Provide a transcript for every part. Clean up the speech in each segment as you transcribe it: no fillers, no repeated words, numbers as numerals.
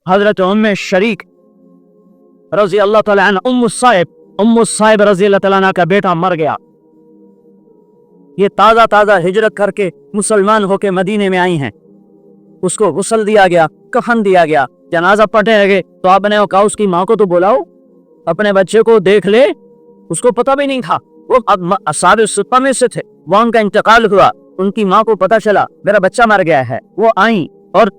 हजरत उम्मे शरीक रजी अल्लाह तआला अन्हा, उम्मु साहिब रजी अल्लाह तआला अन्हा का बेटा मर गया। ये ताज़ा ताज़ा हिजरत करके मुसलमान होके मदीने में आई हैं। उसको गुस्ल दिया गया, कफन दिया गया, जनाजा पढ़ने लगे तो आपने कहा उसकी माँ को तो बुलाओ, अपने बच्चे को देख ले। उसको पता भी नहीं था, वो अस्हाब सुफ़्फ़ा में से थे, वहाँ उनका इंतकाल हुआ। उनकी माँ को पता चला मेरा बच्चा मर गया है। वो आई और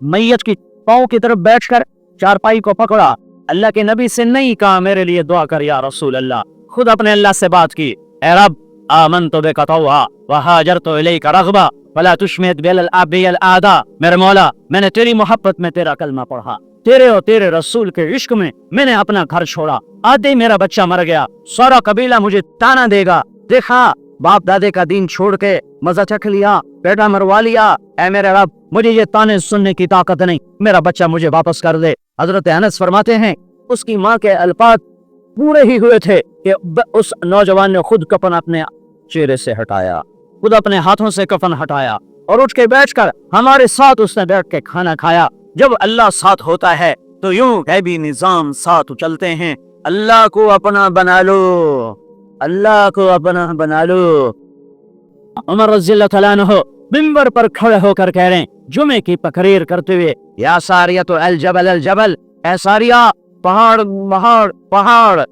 मैयत की पाँव की तरफ बैठकर चारपाई को पकड़ा। अल्लाह के नबी से नहीं कहा मेरे लिए दुआ कर या रसूल अल्लाह, खुद अपने अल्लाह से बात की, ए रब आमनतु बिका तौआ व हाजरतु इलैका रग़बा वला तुशमित बिल अबियल आदा। मेरे मौला, मैंने तेरी मोहब्बत में तेरा कलमा पढ़ा, तेरे और तेरे रसूल के इश्क में मैंने अपना घर छोड़ा, आधे मेरा बच्चा मर गया, सारा कबीला मुझे ताना देगा। देखा बाप दादे का दीन छोड़ के मजा चख लिया, बेटा मरवा लिया। ऐ मेरे रब, मुझे ये ताने सुनने की ताकत नहीं, मेरा बच्चा मुझे वापस कर दे। हजरत अनस फरमाते हैं उसकी माँ के अल्फाज पूरे ही हुए थे कि उस नौजवान ने खुद कफन अपने चेहरे से हटाया, खुद अपने हाथों से कफन हटाया और उठ के बैठकर हमारे साथ उसने बैठ के खाना खाया। जब अल्लाह साथ होता है तो यूं गैबी निजाम साथ चलते हैं। अल्लाह को अपना बना लो, अल्लाह को अपना बना लो। उमर रज़ियल्लाहु तआला अन्हु मिंबर पर खड़े होकर कह रहे हैं जुमे की तकरीर करते हुए, या सारिया तो अल जबल, ऐ सारिया पहाड़ पहाड़ पहाड़।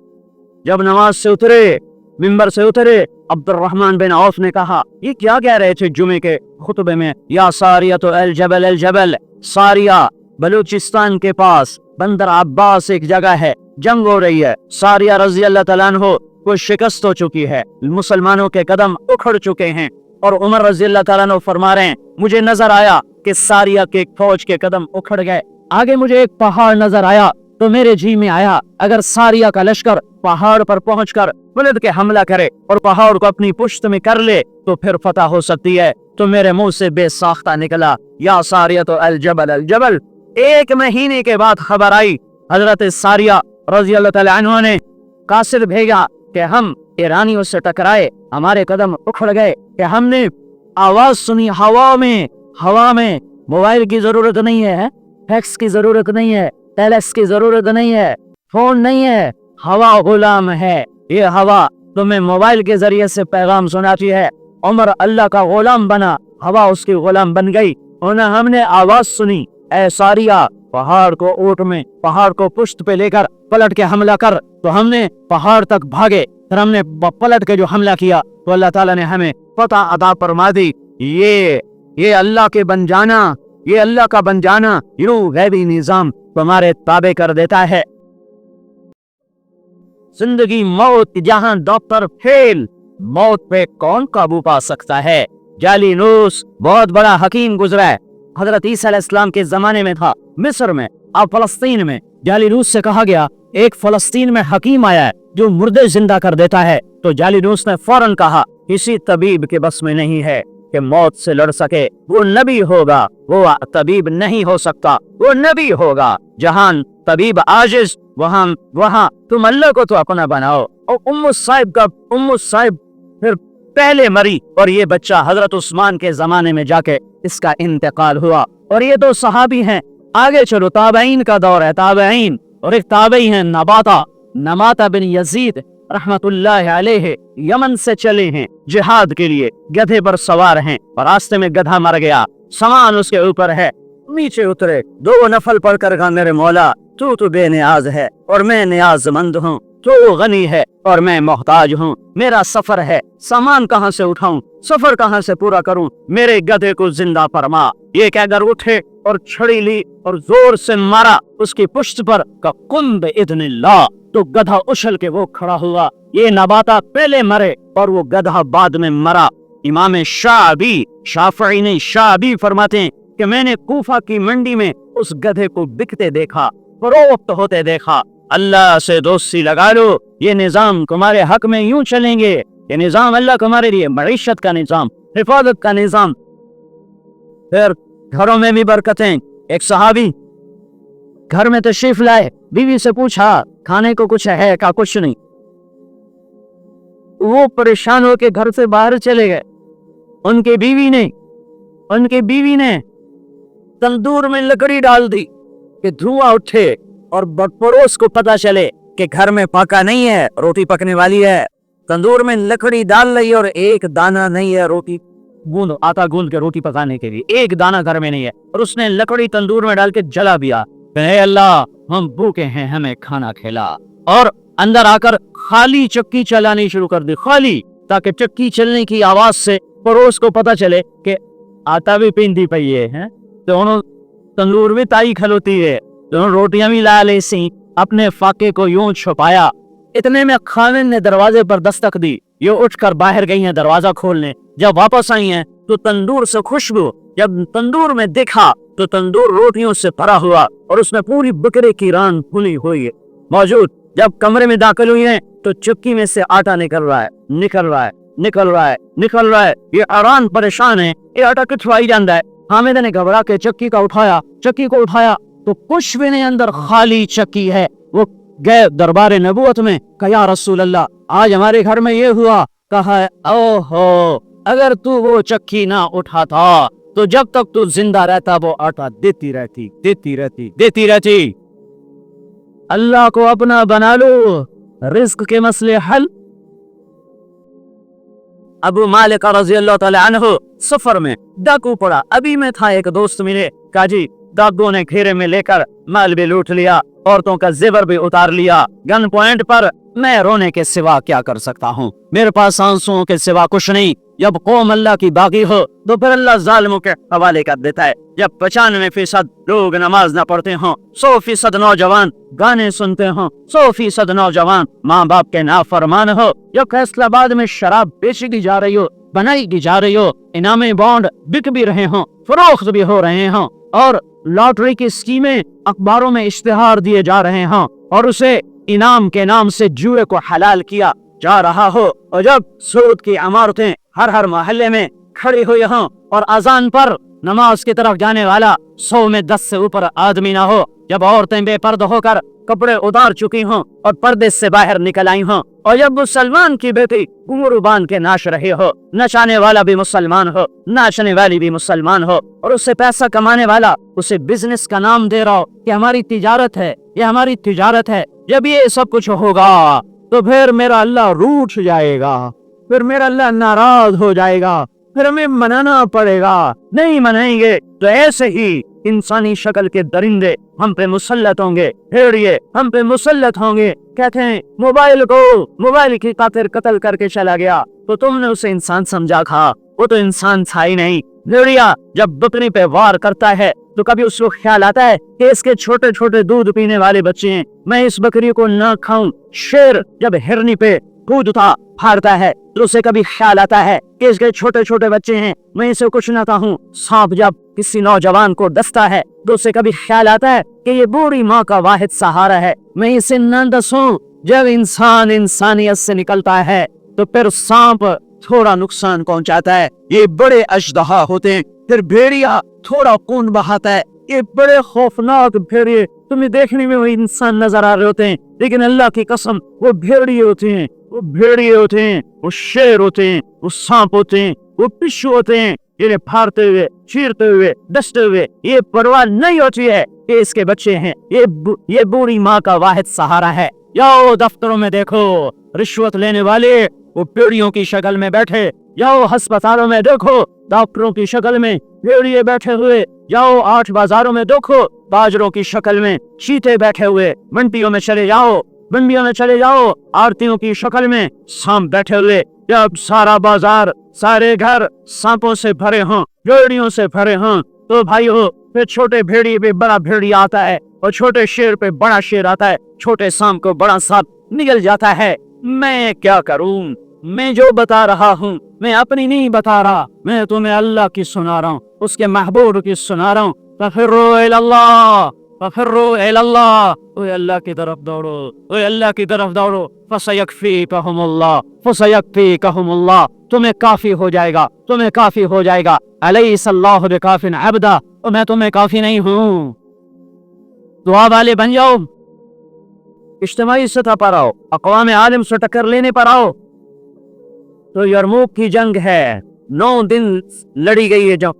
जब नमाज से उतरे, मिंबर से उतरे, अब्दुर्रहमान बिन औफ ने कहा ये क्या कह रहे थे जुमे के खुतबे में, या सारिया तो अल जबल। सारिया बलूचिस्तान के पास बंदर अब्बास एक जगह है, जंग हो रही है। सारिया रज़ी अल्लाह तआला अन्हु को शिकस्त हो चुकी है, मुसलमानों के कदम उखड़ चुके हैं। और उमर रज़ी अल्लाह तआला अन्हु फरमा रहे हैं मुझे नजर आया कि सारिया के फौज के कदम उखड़ गए। आगे मुझे एक पहाड़ नजर आया तो मेरे जी में आया अगर सारिया का लश्कर पहाड़ पर पहुंचकर बुलंद के हमला करे और पहाड़ को अपनी पुश्त में कर ले तो फिर फतह हो सकती है। तो मेरे मुंह से बेसाख्ता निकला या सारिया तो अल जबल। एक महीने के बाद खबर आई हजरत सारिया रज़ी अल्लाह तआला अन्हु ने कासिद भेजा कि हम ईरानियों से टकराए, हमारे कदम उखड़ गए कि हमने आवाज सुनी हवा में। मोबाइल की जरूरत नहीं है, फैक्स की जरूरत नहीं है, टेलेक्स की जरूरत नहीं है, फोन नहीं है, हवा गुलाम है। ये हवा तुम्हें मोबाइल के जरिए से पैगाम सुनाती है। उमर अल्लाह का गुलाम बना, हवा उसकी गुलाम बन गई। उन्हें हमने आवाज सुनी, ऐ सारिया पहाड़ को ऊँट में, पहाड़ को पुश्त पे लेकर पलट के हमला कर। तो हमने पहाड़ तक भागे, फिर हमने पलट के जो हमला किया तो अल्लाह ताला ने हमें पता अता फरमा दी। ये अल्लाह के बन जाना, ये अल्लाह का बन जाना यूं गैबी निजाम तुम्हारे ताबे कर देता है। जिंदगी मौत जहां डॉक्टर फेल, मौत पे कौन काबू पा सकता है। जालिनूस बहुत बड़ा हकीम गुजरा है, हजरत ईसा अलैहिस्सलाम के जमाने में था, मिस्र में, अब फलस्तीन में। जालिनूस से कहा गया एक फलस्तीन में हकीम आया है जो मुर्दे जिंदा कर देता है। तो जालिनूस ने फौरन कहा किसी तबीब के बस में नहीं है कि मौत से लड़ सके, वो नबी होगा, वो तबीब नहीं हो सकता, वो नबी होगा। जहां तबीब आजिज वहां तुम अल्लाह को तो अपना बनाओ। और उम्मु साहिब फिर पहले मरी और ये बच्चा हजरत उस्मान के जमाने में जाके इसका इंतकाल हुआ। और ये दो सहाबी हैं। आगे चलो, ताबईन का दौर है, ताबईन। और एक ताबई है नमाता बिन यजीद रहमतुल्लाह अलैहि, यमन से चले हैं जिहाद के लिए, गधे पर सवार हैं और रास्ते में गधा मर गया, सामान उसके ऊपर है। नीचे उतरे, दो नफल पढ़कर कहा मेरे मौला तू तो बेनियाज है और मैं नियाजमंद हूँ, तो गनी है और मैं मोहताज हूँ। मेरा सफर है, सामान कहाँ से उठाऊं, सफर कहाँ से पूरा करूं, मेरे गधे को जिंदा फरमा। ये कहकर उठे और छड़ी ली और जोर से मारा उसकी पुश्त पर, कुम बिइज़्निल्लाह। तो गधा उछल के वो खड़ा हुआ। ये नबाता पहले मरे और वो गधा बाद में मरा। इमाम शाफी फरमाते हैं कि मैंने कूफा की मंडी में उस गधे को बिकते देखा, फरोख्त होते देखा। अल्लाह से दोस्ती लगा लो, ये निजाम तुम्हारे हक में यूं चलेंगे। ये निजाम अल्लाह तुम्हारे लिए मईशत का निजाम, हिफाजत का निजाम। फिर घरों में भी बरकतें। एक सहाबी घर में तशरीफ लाए, बीवी से पूछा खाने को कुछ है का, कुछ नहीं। वो परेशान होकर घर से बाहर चले गए। उनके बीवी ने तंदूर में लकड़ी डाल दी, कि धुआं उठे और पड़ोस को पता चले कि घर में पका नहीं है, रोटी पकने वाली है, तंदूर में लकड़ी डाल रही और एक दाना नहीं है रोटी गूंद आटा गूंद के रोटी पकाने के लिए, एक दाना घर में नहीं है, और उसने लकड़ी तंदूर में डाल के जला दिया। हे अल्लाह हम भूखे हैं, हमें खाना खिला। और अंदर आकर खाली चक्की चलानी शुरू कर दी, खाली, ताकि चक्की चलने की आवाज से पड़ोस को पता चले कि आटा भी पींदी पई है, तो उन्होंने तंदूर भी ताई खलोती है, तो रोटियां भी ला ले सी, अपने फाके को यूं छुपाया। इतने में खाविन ने दरवाजे पर दस्तक दी, ये उठकर बाहर गई हैं दरवाजा खोलने। जब वापस आई हैं तो तंदूर से खुशबू, जब तंदूर में देखा तो तंदूर रोटियों से भरा हुआ और उसमें पूरी बकरे की रान फुली हुई है मौजूद। जब कमरे में दाखिल हुई हैं तो चक्की में से आटा निकल रहा है, निकल रहा है, निकल रहा है, निकल रहा है। ये आरान परेशान है, ये आटा किथों आई जाता है। हामिद ने घबरा के चक्की को उठाया तो कुछ भी नहीं, अंदर खाली चक्की है। वो गए दरबार नबूवत में, कहा या रसूल अल्लाह आज हमारे घर में ये हुआ। कहा ओहो अगर तू वो चक्की ना उठाता तो जब तक तू जिंदा रहता वो आटा देती रहती। अल्लाह को अपना बना लो, रिस्क के मसले हल। अबू मालिक रज़ी अल्लाह तआला अन्हु सफर में डाकू पड़ा, अभी में था, एक दोस्त मिले, कहा जी डाकुओं ने घेरे में लेकर माल भी लूट लिया, औरतों का जेवर भी उतार लिया, गन पॉइंट पर मैं रोने के सिवा क्या कर सकता हूँ, मेरे पास आंसुओं के सिवा कुछ नहीं। जब कौम अल्लाह की बागी हो तो फिर अल्लाह जालिमों के हवाले कर देता है। जब 95% लोग नमाज न पढ़ते हों, 100% नौजवान गाने सुनते हों, 100% नौजवान माँ बाप के नाफरमान हो, जब फैसलाबाद में शराब बेची जा रही हो, बनाई जा रही हो, इनामी बॉन्ड बिक भी रहे हों, फरोख्त भी हो रहे हों, और लॉटरी की स्कीमें अखबारों में इश्तिहार दिए जा रहे हों, और उसे इनाम के नाम से जुए को हलाल किया जा रहा हो, और जब सूद की इमारतें हर मोहल्ले में खड़ी हुई हों और अजान पर नमाज की तरफ जाने वाला 100 में 10 से ऊपर आदमी ना हो, जब औरतें बेपर्द होकर कपड़े उतार चुकी हों और पर्दे से बाहर निकल आई हों, और जब मुसलमान की बेटी घुंघरू बांध के नाच रही हो, नचाने वाला भी मुसलमान हो, नाचने वाली भी मुसलमान हो, और उससे पैसा कमाने वाला उसे बिजनेस का नाम दे रहा हो कि हमारी तिजारत है, ये हमारी तिजारत है। जब ये सब कुछ होगा तो फिर मेरा अल्लाह रूठ जाएगा, फिर मेरा अल्लाह नाराज हो जाएगा, फिर हमें मनाना पड़ेगा। नहीं मनाएंगे तो ऐसे ही इंसानी शक्ल के दरिंदे हम पे मुसल्लत होंगे, भेड़िए हम पे मुसल्लत होंगे। कहते हैं मोबाइल की खातिर कत्ल करके चला गया तो तुमने उसे इंसान समझा, खा वो तो इंसान था ही नहीं। भेड़िया जब बकरी पे वार करता है तो कभी उसको ख्याल आता है कि इसके छोटे छोटे दूध पीने वाले बच्चे हैं, मैं इस बकरी को ना खाऊं। शेर जब हिरनी पे कूदता फाड़ता है तो उसे कभी ख्याल आता है कि इसके छोटे छोटे बच्चे हैं, मैं इसे कुछ ना कहूं। सांप जब किसी नौजवान को डसता है तो उसे कभी ख्याल आता है कि ये बूढ़ी माँ का वाहिद सहारा है, मैं इसे न डसूं। जब इंसान इंसानियत से निकलता है तो फिर सांप थोड़ा नुकसान पहुंचाता है, ये बड़े अजदहा होते हैं। फिर भेड़िया थोड़ा खून बहाता है, ये बड़े खौफनाक भेड़िए तुम्हें देखने में वो इंसान नजर आ रहे होते हैं, लेकिन अल्लाह की कसम वो भेड़िए होते हैं, वो भेड़िए होते हैं, वो शेर होते हैं, वो सांप होते हैं, वो पिस्सू होते हैं। इन्हें फाड़ते हुए, चीरते हुए, डसते हुए ये परवाह नहीं होती है कि इसके बच्चे हैं, ये बूढ़ी माँ का वाहिद सहारा है। जाओ दफ्तरों में देखो रिश्वत लेने वाले वो भेड़ियों की शक्ल में बैठे, जाओ अस्पतालों में देखो डॉक्टरों की शक्ल में भेड़िए बैठे हुए, जाओ 8 बाजारों में देखो बाजरों की शक्ल में चीते बैठे हुए, मंडियों में चले जाओ आरतियों की शक्ल में सांप बैठे हुए। जब सारा बाजार, सारे घर सांपों से भरे हों, भेड़ियों से भरे हों, तो भाई हो फिर छोटे भेड़िए पे बड़ा भेड़िया आता है और छोटे शेर पे बड़ा शेर आता है, छोटे सांप को बड़ा सांप निगल जाता है। मैं क्या करूं? मैं जो बता रहा हूँ मैं अपनी नहीं बता रहा, मैं तुम्हें अल्लाह की सुना रहा हूँ, उसके महबूब की सुना रहा हूँ। फफिर्रू इलल्लाह, ओए अल्लाह की तरफ दौड़ो, ओए अल्लाह की तरफ दौड़ो। फसयक्फीकहुमुल्लाह, तुम्हें काफी हो जाएगा, तुम्हें काफी हो जाएगा। अलैहिस्सल्लाहु बिकाफिन अब्दा, और मैं तुम्हें काफी नहीं हूँ। दुआ वाले बन जाओ, इज्तिमाई सतह पर आओ, अक़वाम आलिम से टक्कर लेने पर आओ। तो यरमूक की जंग है, 9 दिन लड़ी गई है जंग,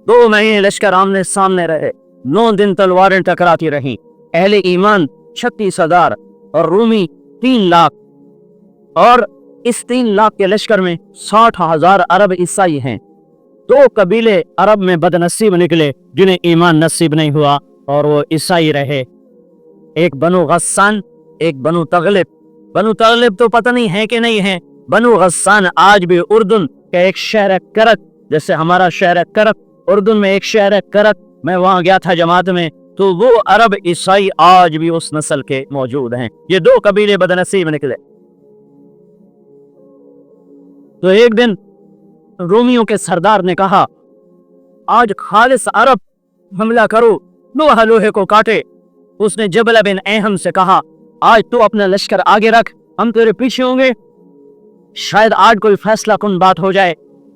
2 महीने लश्कर आमने सामने रहे, 9 दिन तलवारें टकराती रहीं। अहले ईमान 36,000 और रूमी 3 लाख, और इस 3 लाख के लश्कर में 60,000 अरब ईसाई हैं। 2 कबीले अरब में बदनसीब निकले जिन्हें ईमान नसीब नहीं हुआ और वो ईसाई रहे। एक बनु गस्सान, एक बनु तगलिब। बनु तगलिब तो पता नहीं है कि नहीं है। बनु गस्सान आज भी उर्दन का एक शहर है करक, जैसे हमारा शहर है करक, उर्दन में एक शहर है करक। मैं वहां गया था जमात में, तो वो अरब ईसाई आज भी उस नस्ल के मौजूद हैं। ये 2 कबीले बदनसीब निकले। तो एक दिन रोमियों के सरदार ने कहा, आज खालिस अरब हमला करो, लोहा लोहे को काटे। उसने जबल बिन अहम से कहा, आज तू अपना लश्कर आगे रख, हम तेरे पीछे होंगे। शायद आज कोई फैसला कुन बात हो जाए,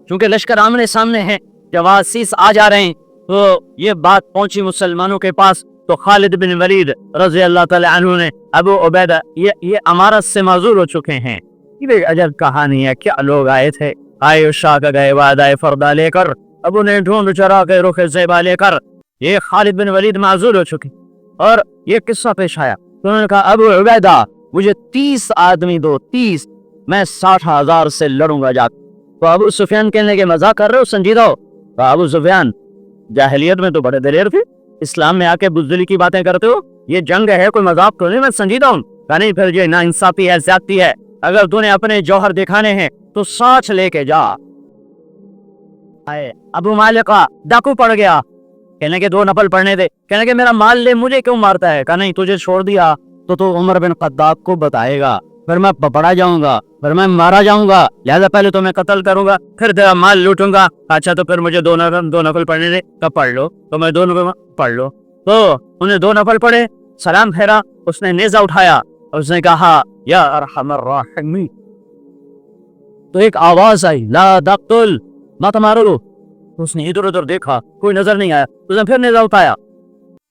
क्योंकि लश्कर आमने सामने है, जवासीस आ जा रहे हैं। तो ये बात पहुंची मुसलमानों के पास, तो खालिद बिन वलीद रज़ी अल्लाह तआला अन्हु ने अबू उबैदा ये अमारत से माजूर हो चुके हैं। ये अजब कहानी है, क्या लोग आए थे। आए शाह का गए वादाए फरदा लेकर, अबू ने ढूंढ चरा के रुख ज़ेबा लेकर। ये खालिद बिन वलीद माजूर हो चुके और ये किस्सा पेश आया। तो उन्होंने कहा, अबू उबैदा मुझे 30 आदमी दो, 30, मैं 60,000 से लड़ूंगा जाकर। तो अबू सुफियान कहने के मजाक कर रहे हो, संजीदा हो। तो अबू सुफियान जाहिलियत में तो बड़े दलेर थे, इस्लाम में आके बुज़दिली की बातें करते हो, ये जंग है, कोई मजाक तो नहीं, मैं संजीदा हूँ। कहा नहीं, फिर ये नाइंसाफी है, ज़्यादती है। अगर तूने अपने जौहर दिखाने हैं तो साच लेके जा। अबू मालिका डाकू पड़ गया, कहने के 2 नफल पढ़ने दे, कहने के मेरा माल ले, मुझे क्यों मारता है। कहा नहीं, तुझे छोड़ दिया तो उमर बिन खत्ताब को बताएगा, फिर मैं पकड़ा जाऊंगा, फिर मैं मारा जाऊंगा, लिहाजा पहले तो मैं कत्ल करूंगा, फिर तेरा माल लूटूंगा। अच्छा तो फिर मुझे 2 नफल पढ़ने दे। कब पढ़ लो, तो मैं 2 नफल पढ़ लो। तो उन्हें 2 नफल पढ़े, सलाम फेरा, उसने नेजा उठाया, उसने कहा, या अरहमर राहिमीन। तो एक आवाज आई, ला तक़तुल, मत मारो। उसने इधर उधर देखा, कोई नजर नहीं आया। उसने फिर नेजा उठाया,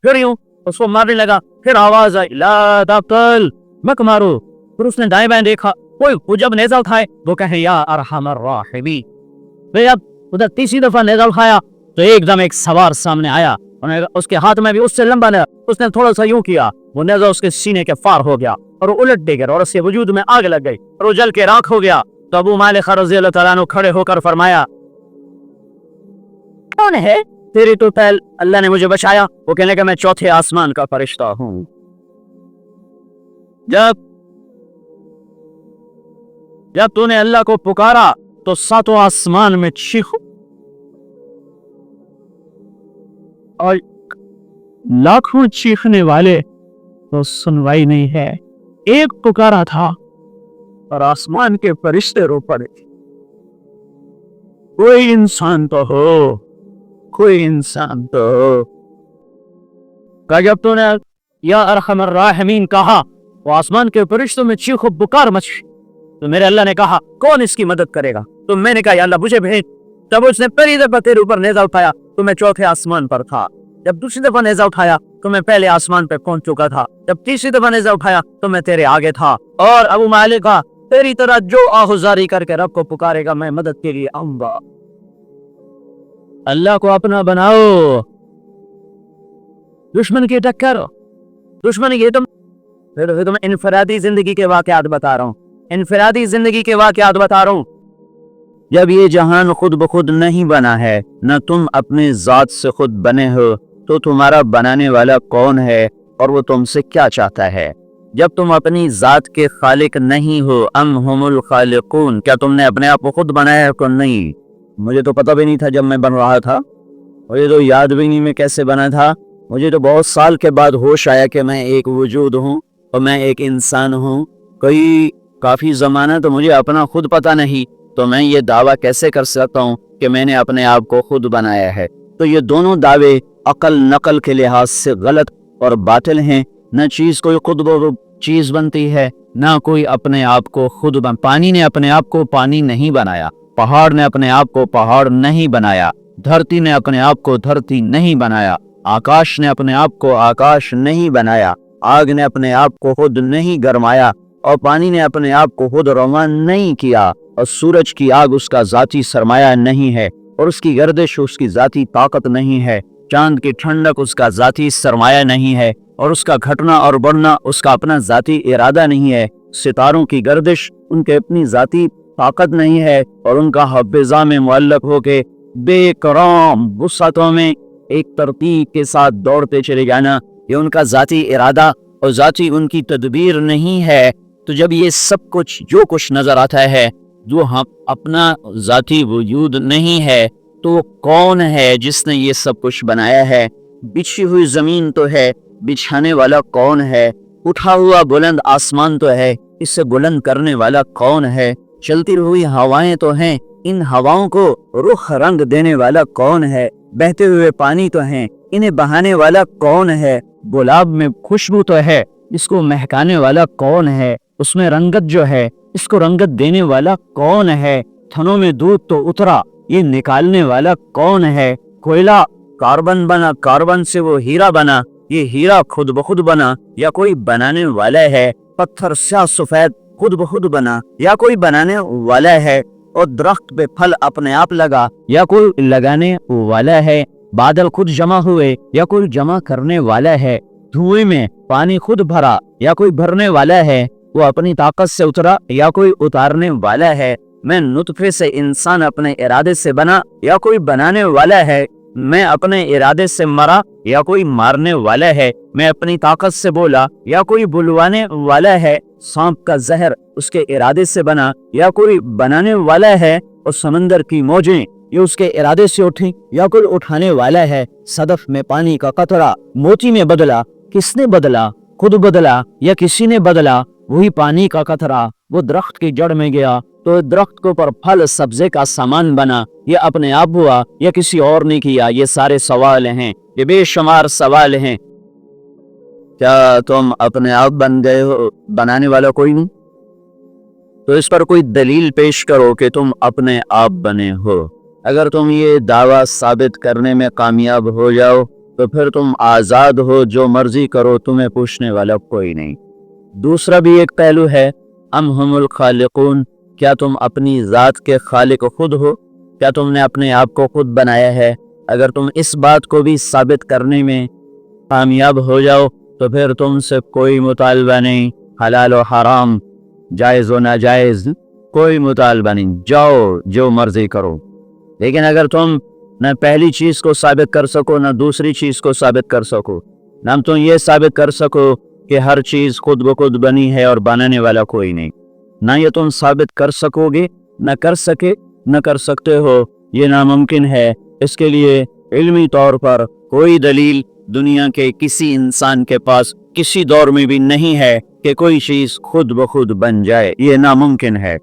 फिर यूं उसको मारने लगा। फिर आवाज आई, ला तक़तुल, मत मारो। फिर उसने दाएं बाएं देखा, कोई जब नेजा उठाए वो कहे, या अरहमर राहिमीन। फिर अब उधर तीसरी दफा नेजा उठाया तो एकदम एक सवार सामने आया, उसके हाथ में भी उससे लंबा नेजा। उसने थोड़ा सा यूं किया, वो नेजा उसके सीने के फार हो गया और उलट दे गया और उसके वजूद में आग लग गई और वो जल के राख हो गया। तो अबू मालिका रज़ी अल्लाह तआला अन्हु खड़े होकर फरमाया, कौन है तेरी तो पहल, अल्लाह ने मुझे बचाया। वो कहने का मैं 4थे आसमान का फरिश्ता हूं। जब तूने अल्लाह को पुकारा तो 7वें आसमान में चीखो और लाखों चीखने वाले तो सुनवाई नहीं है। एक पुकारा था और आसमान के फरिश्ते रो पड़े। कोई इंसान तो हो, कोई इंसान तो हो। जब तूने या अरहमर राहिमीन कहा, वो आसमान के फरिश्तों में चीखो पुकार मची। तो मेरे अल्लाह ने कहा, कौन इसकी मदद करेगा। तो मैंने कहा, या अल्लाह मुझे भेज। तब उसने पहली दफा तेरे ऊपर नेजा उठाया तो मैं 4थे आसमान पर था। जब दूसरी दफा नेजा उठाया तो मैं पहले आसमान पे पहुंच चुका था। जब तीसरी दफा नेजा उठाया तो मैं तेरे आगे था। और अबू मालिका, तेरी तरह जो आहुजारी करके रब को पुकारेगा मैं मदद के लिए आऊंगा। अल्लाह को अपना बनाओ, दुश्मन की टक्कर, दुश्मन ये तुम इनफरादी जिंदगी के वाकयात बता रहा हूँ, इनफरादी जिंदगी के वाकयात बता रहा हूँ। जब ये जहान खुद ब खुद नहीं बना है, न तुम अपने जात से खुद बने हो, तो तुम्हारा बनाने वाला कौन है और वो तुमसे क्या चाहता है। जब तुम अपनी जात के खालिक नहीं हो, अम हुमुल खालिकून, क्या तुमने अपने आप को खुद बनाया है? कौन नहीं। मुझे तो पता भी नहीं था जब मैं बन रहा था, मुझे तो याद भी नहीं मैं कैसे बना था। मुझे तो बहुत साल के बाद होश आया कि मैं एक वजूद हूँ और मैं एक इंसान हूँ। काफ़ी ज़माना तो मुझे अपना खुद पता नहीं, तो मैं ये दावा कैसे कर सकता हूँ कि मैंने अपने आप को खुद बनाया है। तो ये दोनों दावे अकल नकल के लिहाज से गलत और बातिल हैं। न चीज़ कोई खुद ब चीज़ बनती है, ना कोई अपने आप को खुद पानी ने अपने आप को पानी नहीं बनाया, पहाड़ ने अपने आप को पहाड़ नहीं बनाया, धरती ने अपने आप को धरती नहीं बनाया, आकाश ने अपने आप को आकाश नहीं बनाया, आग ने अपने आप को खुद नहीं गरमाया और पानी ने अपने आप को खुद रवान नहीं किया, और सूरज की आग उसका जाती सरमाया नहीं है और उसकी गर्दिश उसकी जाती ताकत नहीं है। چاند کی ٹھنڈک اس کا ذاتی سرمایہ نہیں ہے، اور اس کا گھٹنا اور بڑھنا اس کا اپنا ذاتی ارادہ نہیں ہے۔ ستاروں کی گردش ان کے اپنی ذاتی طاقت نہیں ہے، اور ان کا حفظہ میں معلق ہو کے بے کرام وسعتوں میں ایک ترتیب کے ساتھ دوڑتے چلے جانا، یہ ان کا ذاتی ارادہ اور ذاتی ان کی تدبیر نہیں ہے۔ تو جب یہ سب کچھ جو کچھ نظر آتا ہے جو ہم اپنا ذاتی وجود نہیں ہے، تو کون ہے جس نے یہ سب کچھ بنایا ہے؟ بچھی ہوئی زمین تو ہے، بچھانے والا کون ہے؟ اٹھا ہوا بلند آسمان تو ہے، اس سے بلند کرنے والا کون ہے؟ چلتی ہوئی ہوائیں تو ہیں، ان ہواؤں کو رخ رنگ دینے والا کون ہے؟ بہتے ہوئے پانی تو ہیں، انہیں بہانے والا کون ہے؟ گلاب میں خوشبو تو ہے، اس کو مہکانے والا کون ہے؟ اس میں رنگت جو ہے، اس کو رنگت دینے والا کون ہے؟ تھنوں میں دودھ تو اترا، یہ نکالنے والا کون ہے؟ کوئلہ کاربن بنا، کاربن سے وہ ہیرا بنا، یہ ہیرا خود بخود بنا یا کوئی بنانے والا ہے؟ پتھر سیاہ سفید خود بخود بنا یا کوئی بنانے والا ہے؟ اور درخت پہ پھل اپنے آپ لگا یا کوئی لگانے والا ہے؟ بادل خود جمع ہوئے یا کوئی جمع کرنے والا ہے؟ دھوئیں میں پانی خود بھرا یا کوئی بھرنے والا ہے؟ وہ اپنی طاقت سے اترا یا کوئی اتارنے والا ہے؟ میں نطفے سے انسان اپنے ارادے سے بنا یا کوئی بنانے والا ہے؟ میں اپنے ارادے سے مرا یا کوئی مارنے والا ہے؟ میں اپنی طاقت سے بولا یا کوئی بلوانے والا ہے؟ سانپ کا زہر اس کے ارادے سے بنا یا کوئی بنانے والا ہے؟ اور سمندر کی موجیں یہ اس کے ارادے سے اٹھی یا کوئی اٹھانے والا ہے؟ صدف میں پانی کا قطرہ موتی میں بدلا، کس نے بدلا؟ خود بدلا یا کسی نے بدلا؟ وہی پانی کا قطرہ وہ درخت کی جڑ میں گیا تو درخت کو پر پھل سبزے کا سامان بنا، یہ اپنے آپ ہوا یا کسی اور نے کیا؟ یہ سارے سوال ہیں، یہ بے شمار سوال ہیں۔ کیا تم اپنے آپ بن گئے ہو؟ بنانے والا کوئی نہیں؟ تو اس پر کوئی دلیل پیش کرو کہ تم اپنے آپ بنے ہو۔ اگر تم یہ دعویٰ ثابت کرنے میں کامیاب ہو جاؤ تو پھر تم آزاد ہو، جو مرضی کرو، تمہیں پوچھنے والا کوئی نہیں۔ دوسرا بھی ایک پہلو ہے، ام ہم الخالقون، کیا تم اپنی ذات کے خالق خود ہو؟ کیا تم نے اپنے آپ کو خود بنایا ہے؟ اگر تم اس بات کو بھی ثابت کرنے میں کامیاب ہو جاؤ تو پھر تم سے کوئی مطالبہ نہیں، حلال و حرام، جائز و ناجائز، کوئی مطالبہ نہیں، جاؤ جو مرضی کرو۔ لیکن اگر تم نہ پہلی چیز کو ثابت کر سکو نہ دوسری چیز کو ثابت کر سکو، نہ تم یہ ثابت کر سکو کہ ہر چیز خود بخود بنی ہے اور بنانے والا کوئی نہیں، نہ یہ تم ثابت کر سکو گے، نہ کر سکتے ہو، یہ ناممکن ہے۔ اس کے لیے علمی طور پر کوئی دلیل دنیا کے کسی انسان کے پاس کسی دور میں بھی نہیں ہے کہ کوئی چیز خود بخود بن جائے، یہ ناممکن ہے۔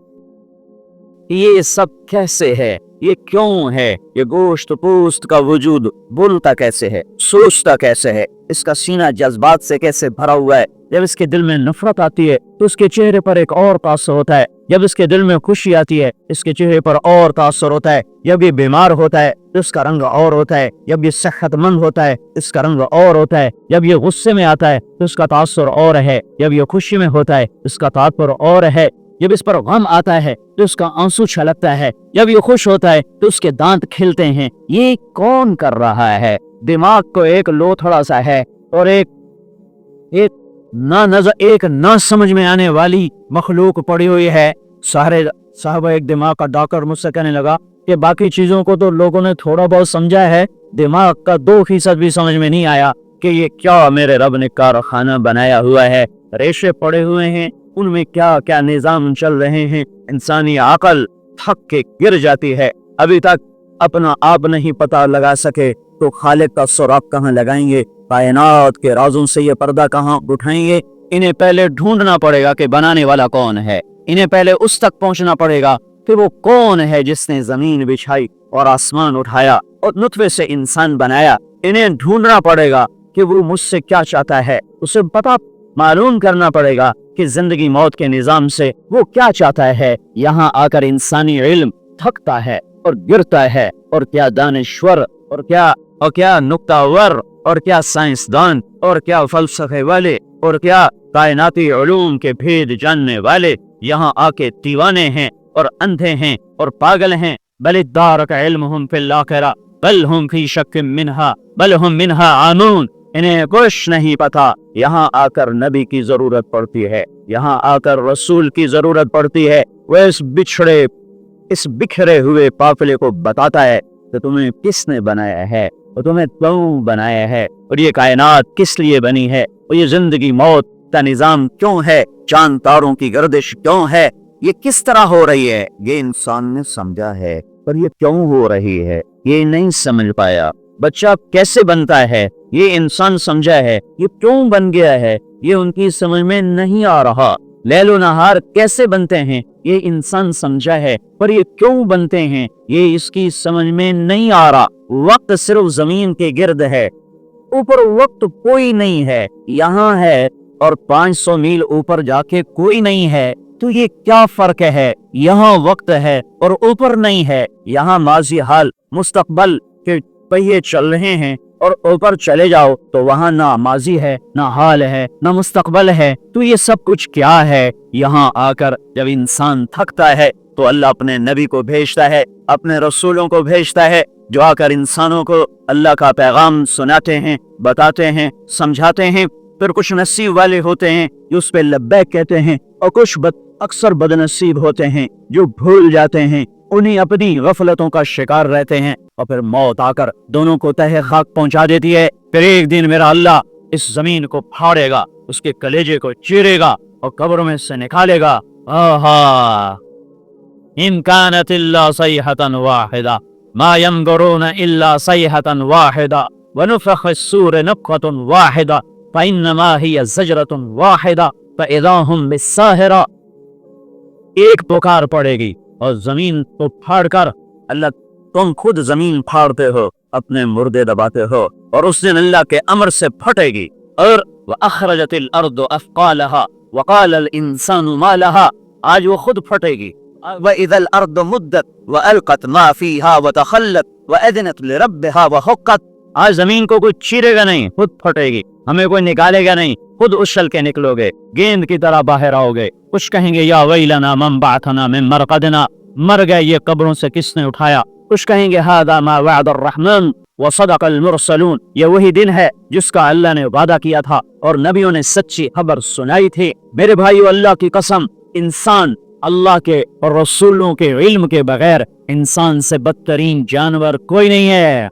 یہ سب کیسے ہے؟ یہ کیوں ہے؟ یہ گوشت پوست کا وجود بولتا کیسے ہے؟ سوچتا کیسے ہے؟ اس کا سینہ جذبات سے کیسے بھرا ہوا ہے؟ جب اس کے دل میں نفرت آتی ہے تو اس کے چہرے پر ایک اور تاثر ہوتا ہے، جب اس کے دل میں خوشی آتی ہے اس کے چہرے پر اور تاثر ہوتا ہے، جب یہ بیمار ہوتا ہے تو اس کا رنگ اور ہوتا ہے، جب یہ صحت مند ہوتا ہے اس کا رنگ اور ہوتا ہے، جب یہ غصے میں آتا ہے تو اس کا تاثر اور ہے، جب یہ خوشی میں ہوتا ہے اس کا تاثر اور ہے، جب اس پر غم آتا ہے تو اس کا آنسو چھلکتا ہے، جب یہ خوش ہوتا ہے تو اس کے دانت کھلتے ہیں۔ یہ کون کر رہا ہے؟ دماغ کو ایک لوتھڑا سا ہے اور ایک نہ سمجھ میں آنے والی مخلوق پڑی ہوئی ہے۔ صاحب ایک دماغ کا ڈاکٹر مجھ سے کہنے لگا کہ باقی چیزوں کو تو لوگوں نے تھوڑا بہت سمجھا ہے، دماغ کا 2% بھی سمجھ میں نہیں آیا کہ یہ کیا میرے رب نے کارخانہ بنایا ہوا ہے، ریشے پڑے ہوئے ہیں، ان میں کیا کیا نظام چل رہے ہیں۔ انسانی عقل تھک کے گر جاتی ہے، ابھی تک اپنا آپ نہیں پتہ لگا سکے تو خالق کا سراغ کہاں لگائیں گے؟ کائنات کے رازوں سے یہ پردہ کہاں اٹھائیں گے؟ انہیں پہلے ڈھونڈنا پڑے گا کہ بنانے والا کون ہے، انہیں پہلے اس تک پہنچنا پڑے گا کہ وہ کون ہے جس نے زمین بچھائی اور آسمان اٹھایا اور نطفے سے انسان بنایا۔ انہیں ڈھونڈنا پڑے گا کہ وہ مجھ سے کیا چاہتا ہے، اسے پتہ معلوم کرنا پڑے گا کہ زندگی موت کے نظام سے وہ کیا چاہتا ہے۔ یہاں آ کر انسانی علم تھکتا ہے اور گرتا ہے، اور کیا دانشور اور کیا نکتہ ور اور کیا سائنسدان اور کیا فلسفے والے اور کیا کائناتی علوم کے بھید جاننے والے یہاں آ کے دیوانے ہیں اور اندھے ہیں اور پاگل ہیں۔ بل ادارک علمہم فی الآخرہ، बल हुम फी शक्किन मिन्हा बल हुम मिन्हा आमून। इन्हें कुछ नहीं पता। यहाँ आकर नबी की जरूरत पड़ती है, यहाँ आकर रसूल की जरूरत पड़ती है। वह इस बिखरे हुए काफिले को बताता है कि तुम्हें किसने बनाया है और तुम्हें क्यों बनाया है, और ये कायनात किस लिए बनी है, और ये जिंदगी मौत का निजाम क्यों है, चांद तारों की गर्दिश क्यों है, ये किस तरह हो रही है। ये इंसान ने समझा है, पर ये क्यों हो रही है ये नहीं समझ पाया। बच्चा कैसे बनता है ये इंसान समझा है, ये क्यों बन गया है ये उनकी समझ में नहीं आ रहा। लैलो नहार कैसे बनते हैं ये इंसान समझा है, पर ये क्यों बनते हैं ये इसकी समझ में नहीं आ रहा। वक्त सिर्फ जमीन के गिर्द है, ऊपर वक्त कोई नहीं है, यहाँ है और 500 मील ऊपर जाके कोई नहीं है। तो ये क्या फर्क है, यहाँ वक्त है और ऊपर नहीं है। यहाँ माजी हाल मुस्तकबल के पहिए चल रहे हैं और ऊपर चले जाओ तो वहाँ ना माजी है, ना हाल है, ना मुस्तकबल है। तो ये सब कुछ क्या है। यहाँ आकर जब इंसान थकता है तो अल्लाह अपने नबी को भेजता है, अपने रसूलों को भेजता है, जो आकर इंसानों को अल्लाह का पैगाम सुनाते हैं, बताते हैं, समझाते हैं। फिर कुछ नसीब वाले होते हैं जो उस पे लब्बैक कहते हैं, और कुछ अक्सर बदनसीब होते हैं जो भूल जाते हैं, उन्हीं अपनी गफलतों का शिकार रहते हैं, और फिर मौत आकर दोनों को तहे खाक पहुंचा देती है। फिर एक दिन मेरा अल्लाह इस जमीन को फाड़ेगा, उसके कलेजे को चीरेगा और कब्र में से निकालेगा। आहा इन कानत इल्ला सयहतन वाहिदा मा यंजुरून इल्ला सयहतन वाहिदा व नुफ़िख़ अस्सूर नफ़ख़तुन वाहिदा फ़इन्नमा हिय ज़जरतुन वाहिदा फ़इज़ा हुम बिस्साहिरा। एक पुकार पड़ेगी और जमीन को फाड़कर अल्लाह तुम खुद जमीन फाड़ते हो, अपने मुर्दे दबाते हो, और उस दिन अल्लाह के अमर से फटेगी। और व अखरजतिल अर्दु अफ़क़ालहा व क़ालल इंसानु मा लहा, आज वो खुद फटेगी। व इज़ल अर्दु मुद्दत व अलक़त मा फ़ीहा व तख़ल्लत व अज़नत लिरब्बिहा व हुक़्क़त। आज जमीन को कोई चीरेगा नहीं, खुद फटेगी। हमें कोई निकालेगा नहीं, खुद उछल के निकलोगे, गेंद की तरह बाहर आओगे। कुछ कहेंगे या वैलना मन बअथना मिन मरक़दना, मर गए ये कब्रों से किसने उठाया। कुछ कहेंगे हादा मा वअद अर्रहमान व सदक़ल मुरसलून, ये वही दिन है जिसका अल्लाह ने वादा किया था और नबियों ने सच्ची खबर सुनाई थी। मेरे भाइयों, अल्लाह की कसम, इंसान अल्लाह के और रसूलों के इल्म के बगैर इंसान से बदतरीन जानवर कोई नहीं है।